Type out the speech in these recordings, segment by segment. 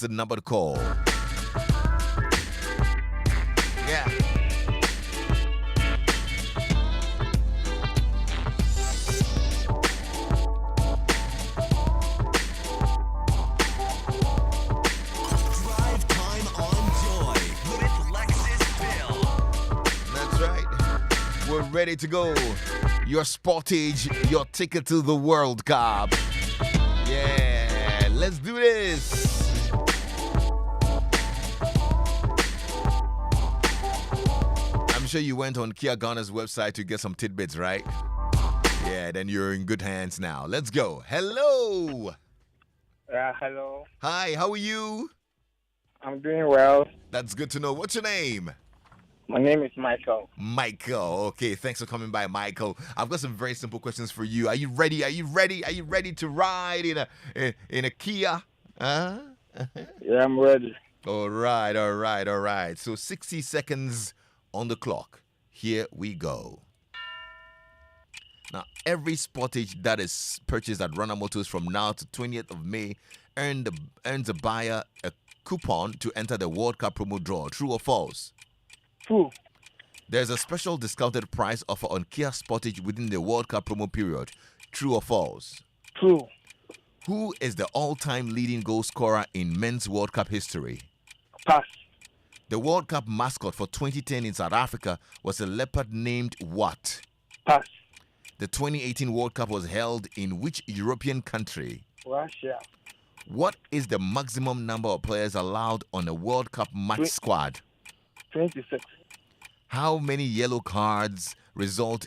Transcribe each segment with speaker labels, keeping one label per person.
Speaker 1: That's the number to call. Yeah.
Speaker 2: Drive time on Joy with Lexis Bill.
Speaker 1: That's right. We're ready to go. Your sportage, your ticket to the World Cup. Yeah, let's do this. I'm sure you went on Kia Ghana's website to get some tidbits, right? Yeah, then you're in good hands now. Let's go. Hello.
Speaker 3: Hello.
Speaker 1: Hi, how are you?
Speaker 3: I'm doing well.
Speaker 1: That's good to know. What's your name?
Speaker 3: My name is Michael.
Speaker 1: Michael. Okay, thanks for coming by, Michael. I've got some very simple questions for you. Are you ready? Are you ready? Are you ready to ride in a Kia? Huh?
Speaker 3: Yeah, I'm ready.
Speaker 1: All right. So 60 seconds on the clock. Here we go. Now, every sportage that is purchased at Rana Motors from now to 20th of May earns a buyer a coupon to enter the World Cup promo draw. True or false?
Speaker 3: True.
Speaker 1: There's a special discounted price offer on Kia Sportage within the World Cup promo period. True or false?
Speaker 3: True.
Speaker 1: Who is the all-time leading goal scorer in men's World Cup history?
Speaker 3: Pass.
Speaker 1: The World Cup mascot for 2010 in South Africa was a leopard named what?
Speaker 3: Pass.
Speaker 1: The 2018 World Cup was held in which European country?
Speaker 3: Russia.
Speaker 1: What is the maximum number of players allowed on a World Cup match squad?
Speaker 3: 26.
Speaker 1: How many yellow cards result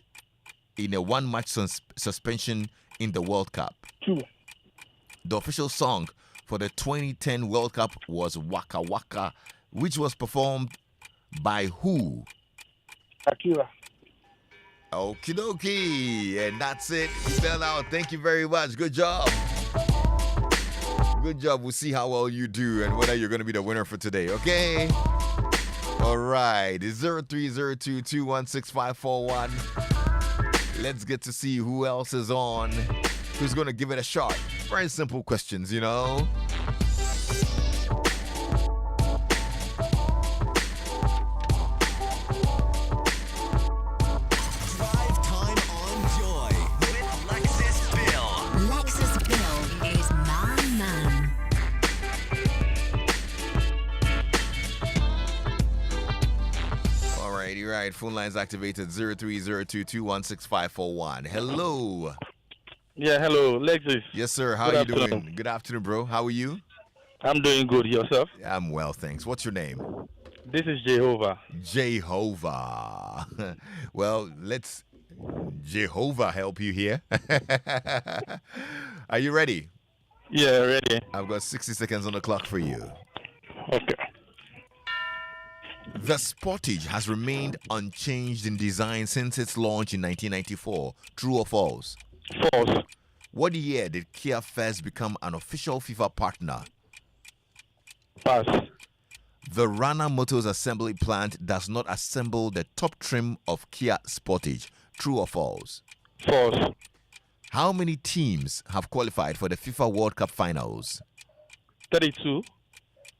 Speaker 1: in a one-match suspension in the World Cup?
Speaker 3: 2.
Speaker 1: The official song for the 2010 World Cup was Waka Waka, which was performed by who?
Speaker 3: Akira.
Speaker 1: Okie dokie. And that's it. You fell out. Thank you very much. Good job. Good job. We'll see how well you do and whether you're going to be the winner for today. Okay? All right. It's 0302216541. Let's get to see who else is on. Who's going to give it a shot? Very simple questions, you know?
Speaker 2: Drive time on Joy with Lexis Bill.
Speaker 4: Lexis Bill is my man.
Speaker 1: All right, you're right. Phone lines activated 0302216541. Hello.
Speaker 3: Yeah, hello, Lexis.
Speaker 1: Yes, sir. How
Speaker 3: Good
Speaker 1: are you
Speaker 3: afternoon.
Speaker 1: doing? Good afternoon, bro. How are you?
Speaker 3: I'm doing good. Yourself?
Speaker 1: I'm well, thanks. What's your name?
Speaker 3: This is Jehovah.
Speaker 1: Jehovah. Well, let's Jehovah help you here. Are you ready?
Speaker 3: Yeah, ready.
Speaker 1: I've got 60 seconds on the clock for you.
Speaker 3: Okay.
Speaker 1: The Sportage has remained unchanged in design since its launch in 1994. True or false?
Speaker 3: False.
Speaker 1: What year did Kia first become an official FIFA partner?
Speaker 3: Pass.
Speaker 1: The Rana Motors assembly plant does not assemble the top trim of Kia Sportage. True or false?
Speaker 3: False.
Speaker 1: How many teams have qualified for the FIFA World Cup finals?
Speaker 3: 32.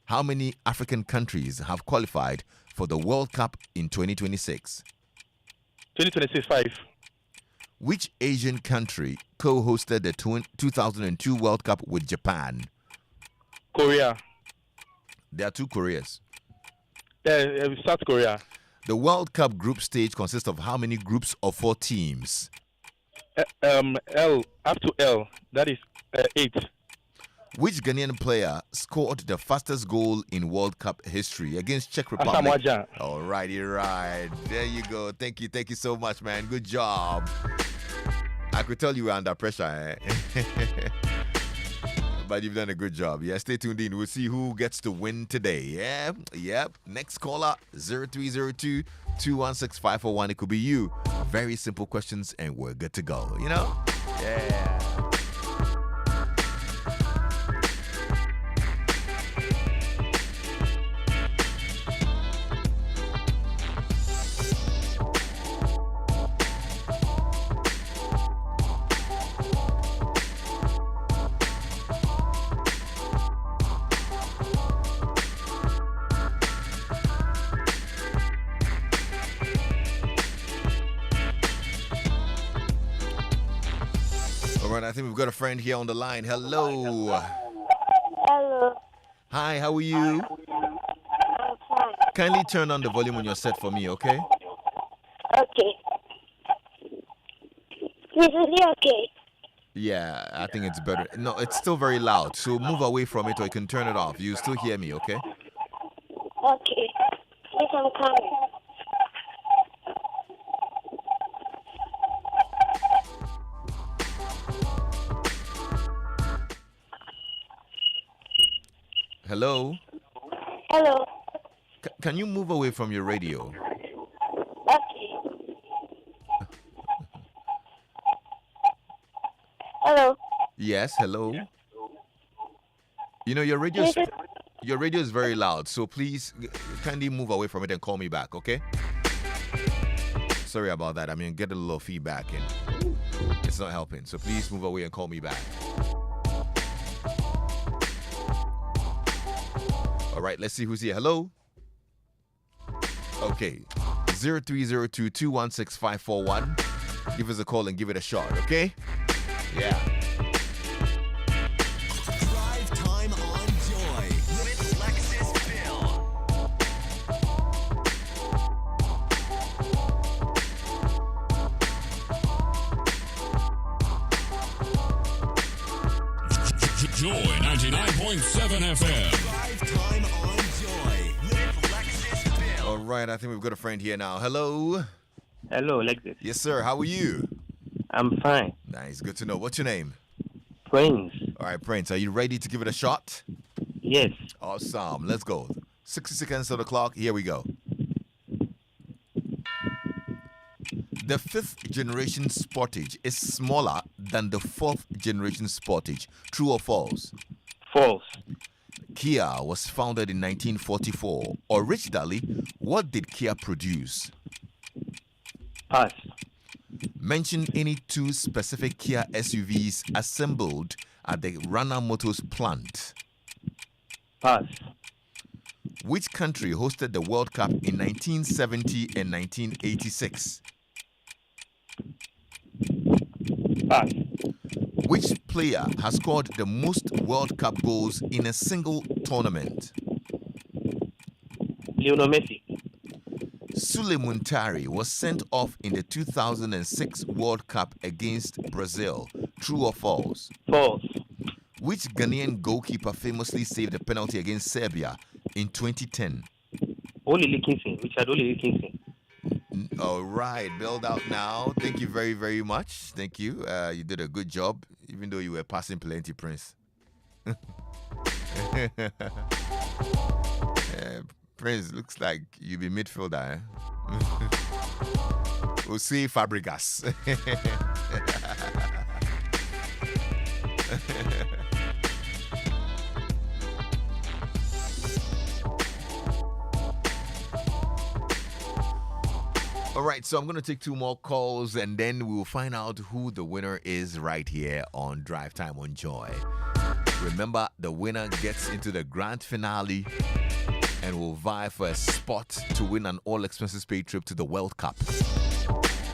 Speaker 1: How many African countries have qualified for the World Cup in 2026?
Speaker 3: 2026. 5.
Speaker 1: Which Asian country co-hosted the 2002 World Cup with Japan?
Speaker 3: Korea.
Speaker 1: There are two Koreas.
Speaker 3: South Korea.
Speaker 1: The World Cup group stage consists of how many groups of 4 teams?
Speaker 3: L up to L. That is 8.
Speaker 1: Which Ghanaian player scored the fastest goal in World Cup history against Czech Republic?
Speaker 3: Asamoah.
Speaker 1: All righty, right. There you go. Thank you so much, man. Good job. I could tell you were under pressure, eh? But you've done a good job. Yeah, stay tuned in. We'll see who gets to win today. Yeah, yep. Next caller, 0302-216-541. It could be you. Very simple questions, and we're good to go. You know? Yeah. right, I think we've got a friend here on the line. Hello.
Speaker 5: Hello.
Speaker 1: Hi, how are you?
Speaker 5: I'm fine.
Speaker 1: Kindly turn on the volume on your set for me, okay?
Speaker 5: Okay. This is it okay?
Speaker 1: Yeah, I think it's better. No, it's still very loud, so move away from it or you can turn it off. You still hear me, okay?
Speaker 5: Okay. Yes, I'm coming.
Speaker 1: Hello?
Speaker 5: Hello.
Speaker 1: Can you move away from your radio?
Speaker 5: Okay. Hello.
Speaker 1: Yes, hello? You know, your radio is very loud, so please kindly move away from it and call me back, okay? Sorry about that. I mean, get a little feedback and it's not helping. So please move away and call me back. All right, let's see who's here. Hello? Okay. 0302-216-541. Give us a call and give it a shot, okay? Yeah.
Speaker 2: Drive time on Joy with Lexis Bill.
Speaker 6: Joy 99.7 FM.
Speaker 2: Drive time on Joy with Lexis Bill.
Speaker 1: All right, I think we've got a friend here now. Hello?
Speaker 3: Hello, Lexis.
Speaker 1: Yes, sir. How are you?
Speaker 3: I'm fine.
Speaker 1: Nice. Good to know. What's your name?
Speaker 3: Prince.
Speaker 1: All right, Prince. Are you ready to give it a shot?
Speaker 3: Yes.
Speaker 1: Awesome. Let's go. 60 seconds to the clock. Here we go. The fifth generation Sportage is smaller than the fourth generation Sportage. True or false?
Speaker 3: False.
Speaker 1: Kia was founded in 1944. Originally, what did Kia produce?
Speaker 3: Pass.
Speaker 1: Mention any two specific Kia SUVs assembled at the Rana Motors plant.
Speaker 3: Pass.
Speaker 1: Which country hosted the World Cup in 1970 and 1986?
Speaker 3: Pass.
Speaker 1: Which player has scored the most World Cup goals in a single tournament?
Speaker 3: Lionel Messi.
Speaker 1: Sule Muntari was sent off in the 2006 World Cup against Brazil. True or false?
Speaker 3: False.
Speaker 1: Which Ghanaian goalkeeper famously saved a penalty against Serbia in 2010?
Speaker 3: Oli Dickinson. Richard Oli Dickinson.
Speaker 1: All right, build out now. Thank you very, very much. Thank you. You did a good job, even though you were passing plenty, Prince. Prince, looks like you be midfielder. We'll see Fabregas. All right, so I'm going to take two more calls and then we will find out who the winner is right here on Drive Time on Joy. Remember, the winner gets into the grand finale and will vie for a spot to win an all-expenses-paid trip to the World Cup.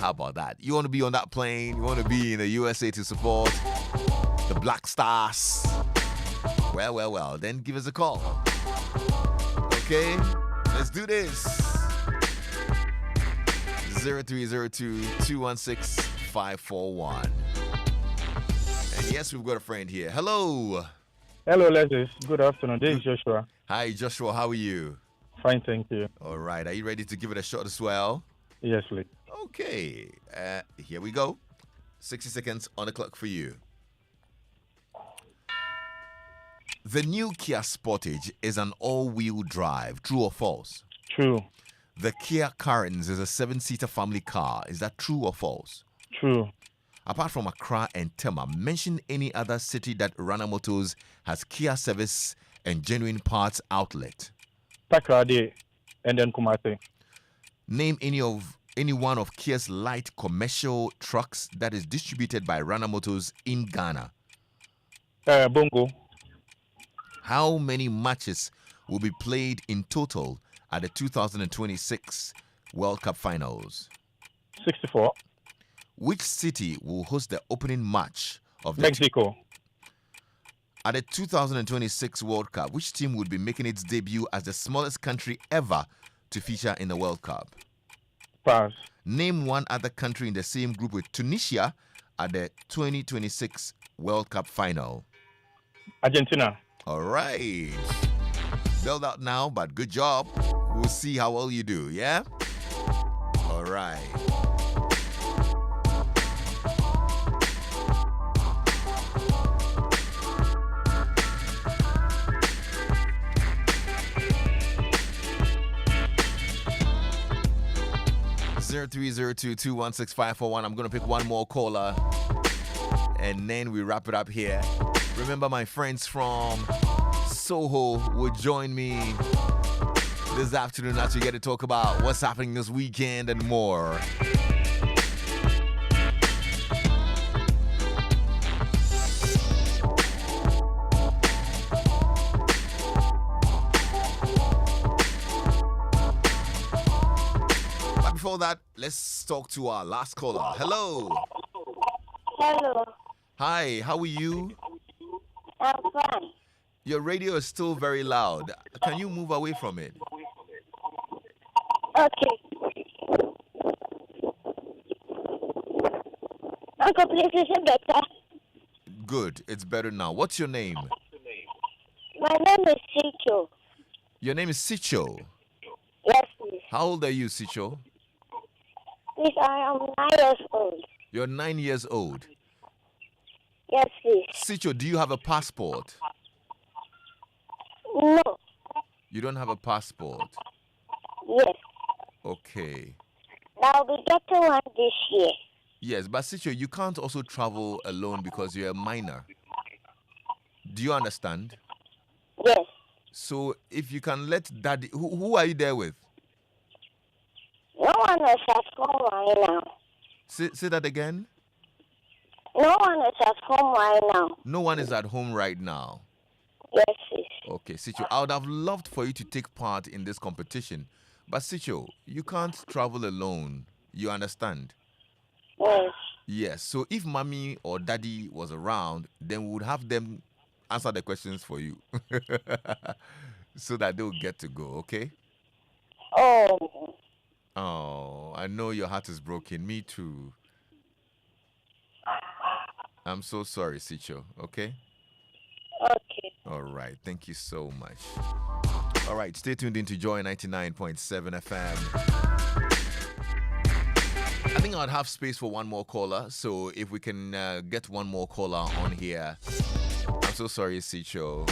Speaker 1: How about that? You want to be on that plane? You want to be in the USA to support the Black Stars? Well, then give us a call. Okay, let's do this. 0302-216-541. And yes, we've got a friend here. Hello.
Speaker 3: Hello, Lexis. Good afternoon. This is Joshua.
Speaker 1: Hi, Joshua. How are you?
Speaker 3: Fine, thank you.
Speaker 1: All right. Are you ready to give it a shot as well?
Speaker 3: Yes, please.
Speaker 1: Okay. Here we go. 60 seconds on the clock for you. The new Kia Sportage is an all-wheel drive. True or false?
Speaker 3: True.
Speaker 1: The Kia Carens is a 7-seater family car. Is that true or false?
Speaker 3: True.
Speaker 1: Apart from Accra and Tema, mention any other city that Rana Motors has Kia service and genuine parts outlet.
Speaker 3: Takrady and then Kumasi.
Speaker 1: Name any one of Kia's light commercial trucks that is distributed by Rana Motors in Ghana.
Speaker 3: Bongo.
Speaker 1: How many matches will be played in total at the 2026 World Cup Finals?
Speaker 3: 64.
Speaker 1: Which city will host the opening match of the
Speaker 3: Mexico.
Speaker 1: At the 2026 World Cup, which team would be making its debut as the smallest country ever to feature in the World Cup?
Speaker 3: Pass.
Speaker 1: Name one other country in the same group with Tunisia at the 2026 World Cup final.
Speaker 3: Argentina.
Speaker 1: All right. Build out now, but good job. We'll see how well you do, yeah? All right. Zero 0302216541. I'm gonna pick one more caller, and then we wrap it up here. Remember, my friends from Soho will join me this afternoon as we get to talk about what's happening this weekend and more. But before that, let's talk to our last caller. Hello.
Speaker 5: Hello.
Speaker 1: Hi, how are you?
Speaker 5: I'm fine.
Speaker 1: Your radio is still very loud. Can you move away from it?
Speaker 5: Okay. Uncle, please, is it better?
Speaker 1: Good, it's better now. What's your name?
Speaker 5: My name is Chicho.
Speaker 1: Your name is Sicho.
Speaker 5: Yes, please.
Speaker 1: How old are you, Sicho?
Speaker 5: Please, I am 9 years old.
Speaker 1: You're 9 years old.
Speaker 5: Yes, please.
Speaker 1: Sicho, do you have a passport?
Speaker 5: No.
Speaker 1: You don't have a passport.
Speaker 5: Yes.
Speaker 1: Okay.
Speaker 5: I'll be getting one this year.
Speaker 1: Yes, but Sicho, you can't also travel alone because you're a minor. Do you understand?
Speaker 5: Yes.
Speaker 1: So if you can let daddy... Who are you there with?
Speaker 5: No one is at home right now.
Speaker 1: Say that again.
Speaker 5: No one is at home right now.
Speaker 1: No one is at home right now.
Speaker 5: Yes, please.
Speaker 1: Okay, Sicho, I would have loved for you to take part in this competition. But Sicho, you can't travel alone. You understand?
Speaker 5: Yes.
Speaker 1: Yes. So if mommy or daddy was around, then we would have them answer the questions for you. So that they'll get to go, okay?
Speaker 5: Oh.
Speaker 1: Oh, I know your heart is broken. Me too. I'm so sorry, Sicho, okay?
Speaker 5: Okay.
Speaker 1: All right. Thank you so much. All right. Stay tuned into Joy 99.7 FM. I think I'd have space for one more caller. So if we can get one more caller on here. I'm so sorry, Sicho.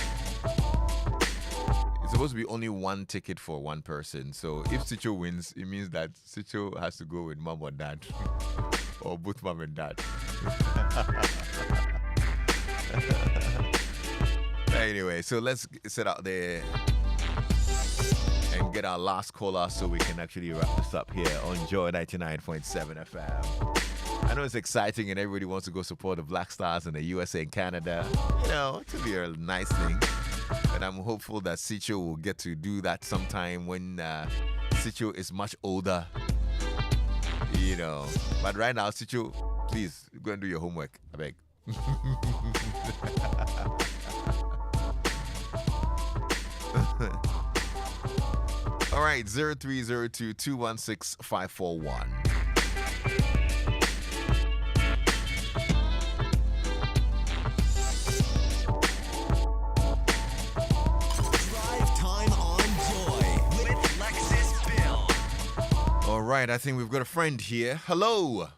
Speaker 1: It's supposed to be only one ticket for one person. So if Sicho wins, it means that Sicho has to go with mom or dad. Or both mom and dad. Anyway, so let's sit out there and get our last caller so we can actually wrap this up here on Joy 99.7 FM. I know it's exciting and everybody wants to go support the Black Stars in the USA and Canada. You know, it will be a nice thing. And I'm hopeful that Sicho will get to do that sometime when Sicho is much older. You know. But right now, Sicho, please go and do your homework. I beg. All right, 0302-216-541.
Speaker 2: Drive time on Joy with Lexis Bill.
Speaker 1: All right, I think we've got a friend here. Hello.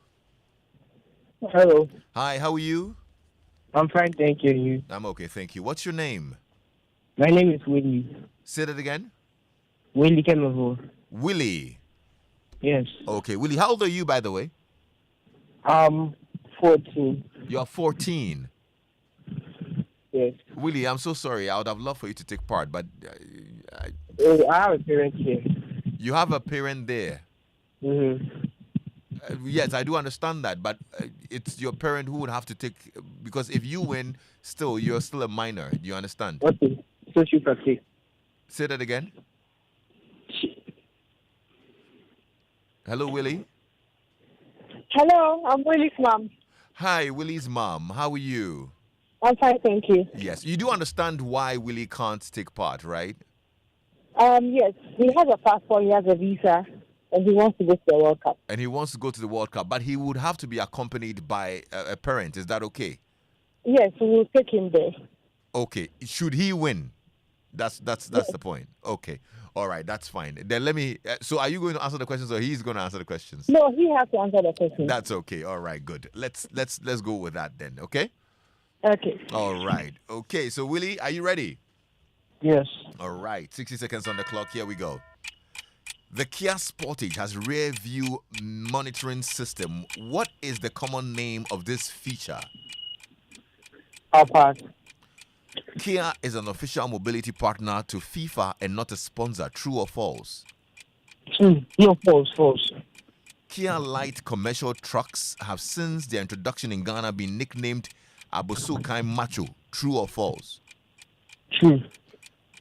Speaker 7: Hello.
Speaker 1: Hi, how are you?
Speaker 7: I'm fine, thank you. You?
Speaker 1: I'm okay, thank you. What's your name?
Speaker 7: My name is Willie.
Speaker 1: Say that again.
Speaker 7: Willie Kemevo.
Speaker 1: Willie.
Speaker 7: Yes.
Speaker 1: Okay, Willie, how old are you, by the way?
Speaker 7: 14.
Speaker 1: You're 14.
Speaker 7: Yes.
Speaker 1: Willie, I'm so sorry. I would have loved for you to take part, but
Speaker 7: I have a parent here.
Speaker 1: you have a parent there.
Speaker 7: Mm-hmm.
Speaker 1: Yes, I do understand that, but it's your parent who would have to take, because if you win, still, you're still a minor. Do you understand?
Speaker 7: Okay. Social practice.
Speaker 1: Say that again. Hello, Willie.
Speaker 8: Hello, I'm Willie's mom.
Speaker 1: Hi, Willie's mom. How are you?
Speaker 7: I'm fine, thank you.
Speaker 1: Yes, you do understand why Willie can't take part, right?
Speaker 7: Yes, he has a passport, he has a visa, and he wants to go to the World Cup.
Speaker 1: And he wants to go to the World Cup, but he would have to be accompanied by a parent. Is that okay?
Speaker 7: Yes, we will take him there.
Speaker 1: Okay. Should he win? That's the point. Okay. All right. That's fine. Then let me. So, are you going to answer the questions, or he's going to answer the questions?
Speaker 7: No, he has to answer the question.
Speaker 1: That's okay. All right. Good. Let's go with that then. Okay.
Speaker 7: Okay.
Speaker 1: All right. Okay. So, Willie, are you ready?
Speaker 7: Yes.
Speaker 1: All right. 60 seconds on the clock. Here we go. The Kia Sportage has rear view monitoring system. What is the common name of this feature?
Speaker 7: I'll pass.
Speaker 1: Kia is an official mobility partner to FIFA and not a sponsor. True or false?
Speaker 7: No, false.
Speaker 1: Kia light commercial trucks have since their introduction in Ghana been nicknamed Abosukai Macho. True or false?
Speaker 7: True.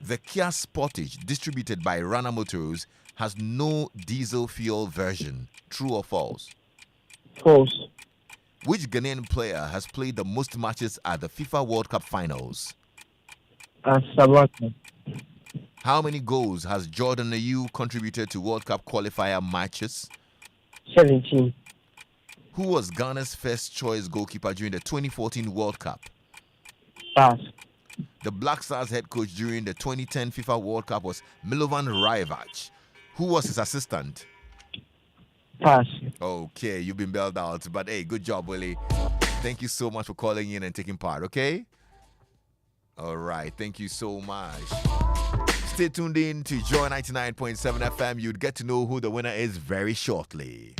Speaker 1: The Kia Sportage, distributed by Rana Motors, has no diesel fuel version. True or false?
Speaker 7: False.
Speaker 1: Which Ghanaian player has played the most matches at the FIFA World Cup finals?
Speaker 7: Sabata.
Speaker 1: How many goals has Jordan Ayew contributed to World Cup qualifier matches?
Speaker 7: 17.
Speaker 1: Who was Ghana's first choice goalkeeper during the 2014 World Cup?
Speaker 7: Pass.
Speaker 1: The Black Stars head coach during the 2010 FIFA World Cup was Milovan Rajevac. Who was his assistant?
Speaker 7: Pass.
Speaker 1: Okay, you've been bailed out. But hey, good job, Willie. Thank you so much for calling in and taking part, okay? All right, thank you so much. Stay tuned in to Joy 99.7 FM. You'd get to know who the winner is very shortly.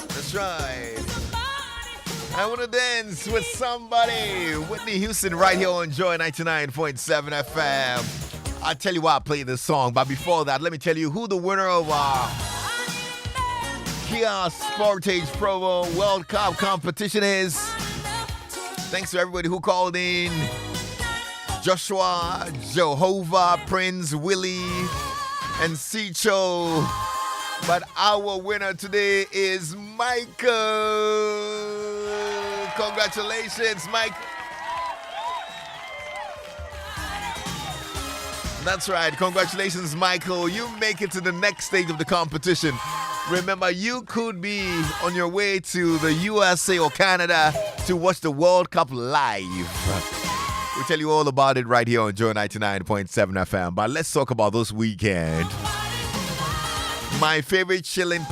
Speaker 1: That's right. I want to dance with somebody. Whitney Houston right here on Joy 99.7 FM. I'll tell you why I play this song. But before that, let me tell you who the winner of Kia Sportage Provo World Cup competition is. Thanks to everybody who called in. Joshua, Jehovah, Prince, Willie, and Sicho. But our winner today is Michael. Congratulations, Mike. That's right. Congratulations, Michael. You make it to the next stage of the competition. Remember, you could be on your way to the USA or Canada to watch the World Cup live. We'll tell you all about it right here on Joy 99.7 FM. But let's talk about this weekend. My favorite chilling